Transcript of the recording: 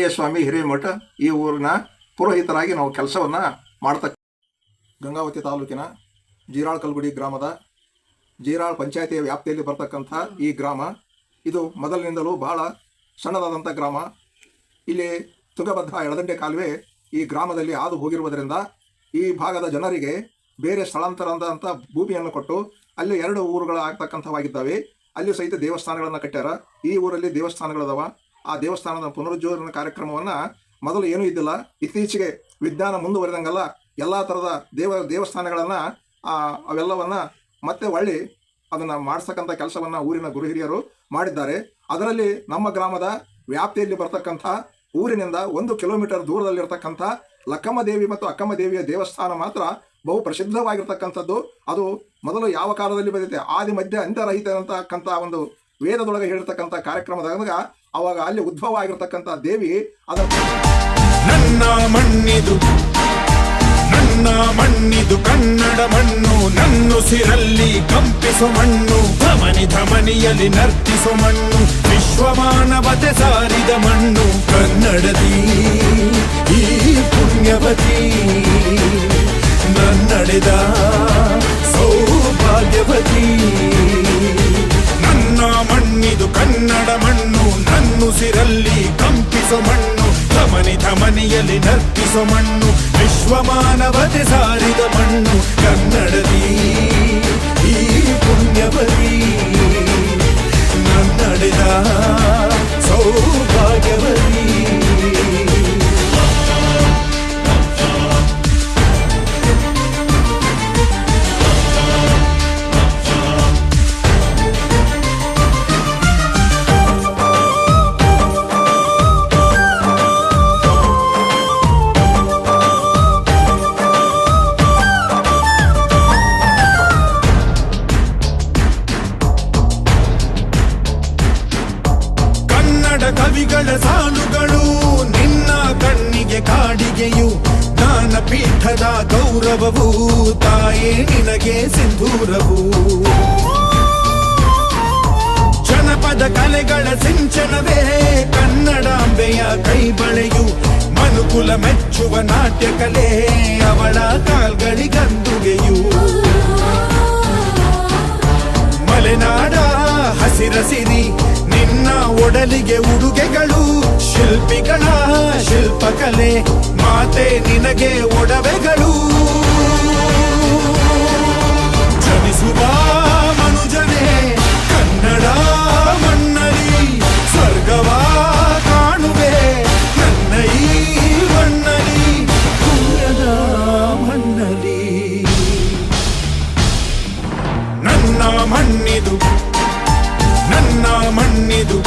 ಸಿದ್ದಯ್ಯ ಸ್ವಾಮಿ ಹಿರೇಮಠ ಈ ಊರಿನ ಪುರೋಹಿತರಾಗಿ ನಾವು ಕೆಲಸವನ್ನು ಮಾಡ್ತಕ್ಕ ಗಂಗಾವತಿ ತಾಲೂಕಿನ ಜೀರಾಳ್ ಕಲ್ಗುಡಿ ಗ್ರಾಮದ ಜೀರಾಳ್ ಪಂಚಾಯತಿಯ ವ್ಯಾಪ್ತಿಯಲ್ಲಿ ಬರ್ತಕ್ಕಂಥ ಈ ಗ್ರಾಮ ಇದು ಮೊದಲಿನಿಂದಲೂ ಬಹಳ ಸಣ್ಣದಾದಂಥ ಗ್ರಾಮ. ಇಲ್ಲಿ ತುಂಗಭದ್ರಾ ಎಡದಂಡೆ ಕಾಲುವೆ ಈ ಗ್ರಾಮದಲ್ಲಿ ಹಾದು ಹೋಗಿರುವುದರಿಂದ ಈ ಭಾಗದ ಜನರಿಗೆ ಬೇರೆ ಸ್ಥಳಾಂತರದಂಥ ಭೂಮಿಯನ್ನು ಕೊಟ್ಟು ಅಲ್ಲಿ 2 ಊರುಗಳು ಆಗ್ತಕ್ಕಂಥವಾಗಿದ್ದಾವೆ. ಅಲ್ಲಿ ಸಹಿತ ದೇವಸ್ಥಾನಗಳನ್ನು ಕಟ್ಟ್ಯಾರ. ಈ ಊರಲ್ಲಿ ದೇವಸ್ಥಾನಗಳದಾವ. ಆ ದೇವಸ್ಥಾನದ ಪುನರುಜ್ಜೀವನ ಕಾರ್ಯಕ್ರಮವನ್ನು ಮೊದಲು ಏನೂ ಇದ್ದಿಲ್ಲ. ಇತ್ತೀಚೆಗೆ ವಿಜ್ಞಾನ ಮುಂದುವರೆದಂಗೆಲ್ಲ ಎಲ್ಲ ಥರದ ದೇವಸ್ಥಾನಗಳನ್ನು ಅವೆಲ್ಲವನ್ನು ಮತ್ತೆ ಹೊಳ್ಳಿ ಅದನ್ನು ಮಾಡಿಸ್ತಕ್ಕಂಥ ಕೆಲಸವನ್ನು ಊರಿನ ಗುರು ಹಿರಿಯರು ಮಾಡಿದ್ದಾರೆ. ಅದರಲ್ಲಿ ನಮ್ಮ ಗ್ರಾಮದ ವ್ಯಾಪ್ತಿಯಲ್ಲಿ ಬರ್ತಕ್ಕಂಥ ಊರಿನಿಂದ 1 ಕಿಲೋಮೀಟರ್ ದೂರದಲ್ಲಿರ್ತಕ್ಕಂಥ ಲಕ್ಕಮ್ಮ ದೇವಿ ಮತ್ತು ಅಕ್ಕಮ್ಮ ದೇವಿಯ ದೇವಸ್ಥಾನ ಮಾತ್ರ ಬಹು ಪ್ರಸಿದ್ಧವಾಗಿರ್ತಕ್ಕಂಥದ್ದು. ಅದು ಮೊದಲು ಯಾವ ಕಾಲದಲ್ಲಿ ಬಂದಿದೆ, ಆದಿ ಮಧ್ಯ ಅಂತ್ಯರಹಿತ ಅಂತಕ್ಕಂಥ ಒಂದು ವೇದದೊಳಗೆ ಹೇಳಿರ್ತಕ್ಕಂಥ ಕಾರ್ಯಕ್ರಮದಾಗ ಅವಾಗ ಅಲ್ಲಿ ಉದ್ಭವ ಆಗಿರ್ತಕ್ಕಂಥ ದೇವಿ ನನ್ನ ಮಣ್ಣಿದು ಕನ್ನಡ ಮಣ್ಣು, ನನ್ನುಸಿರಲ್ಲಿ ಕಂಪಿಸೋ ಮಣ್ಣು, ಧಮನಿ ಧಮನಿಯಲ್ಲಿ ನರ್ತಿಸೋ ಮಣ್ಣು, ವಿಶ್ವಮಾನವತೆ ಸಾರಿದ ಮಣ್ಣು ಕನ್ನಡದಿ ಈ ಪುಣ್ಯವತಿ, ನನ್ನಡೆದ ಸೌಭಾಗ್ಯವತಿ. ನನ್ನ ಮಣ್ಣಿದು ಕನ್ನಡ ಮಣ್ಣು, ನನ್ನುಸಿರಲ್ಲಿ ಕಂಪಿಸೋ ಮಣ್ಣು, ಧಮನಿ ಧಮನಿಯಲ್ಲಿ ನರ್ತಿಸೋ ಮಣ್ಣು, ವಿಶ್ವಮಾನವತೆ ಸಾರಿದ ಮಣ್ಣು ಕನ್ನಡದಿ ಈ ಪುಣ್ಯವತಿ, ನನ್ನಡೆದ ಸೌಭಾಗ್ಯವತಿ. ಕವಿಗಳ ಸಾಲುಗಳು ನಿನ್ನ ಕಣ್ಣಿಗೆ ಕಾಡಿಗೆಯು, ಜ್ಞಾನಪೀಠದ ಗೌರವವು ತಾಯೇ ನಿನಗೆ ಸಿಂಧೂರವು. ಜನಪದ ಕಲೆಗಳ ಸಿಂಚನವೇ ಕನ್ನಡಾಂಬೆಯ ಕೈಬಳೆಯು, ಮನುಕುಲ ಮೆಚ್ಚುವ ನಾಟ್ಯ ಕಲೆ ಅವಳ ಕಾಲ್ಗಳಿಗಂದುಗೆಯು. ಮಲೆನಾಡ ಹಸಿರಸಿರಿ ನಿನ್ನ ಒಡಲಿಗೆ ಉಡುಗೆಗಳು, ಶಿಲ್ಪಿಗಳ ಶಿಲ್ಪಕಲೆ ಮಾತೆ ನಿನಗೆ ಒಡವೆಗಳು. ಜನಿಸುವ ಮನುಜನೇ ಕನ್ನಡ ಮಣ್ಣಲಿ, ಸ್ವರ್ಗವ ಕಾಣುವೆ ನನ್ನ ಈ ಮಣ್ಣಲಿ, ಪುಣ್ಯದ ಮಣ್ಣಲಿ. ನನ್ನ ಮಣ್ಣಿದು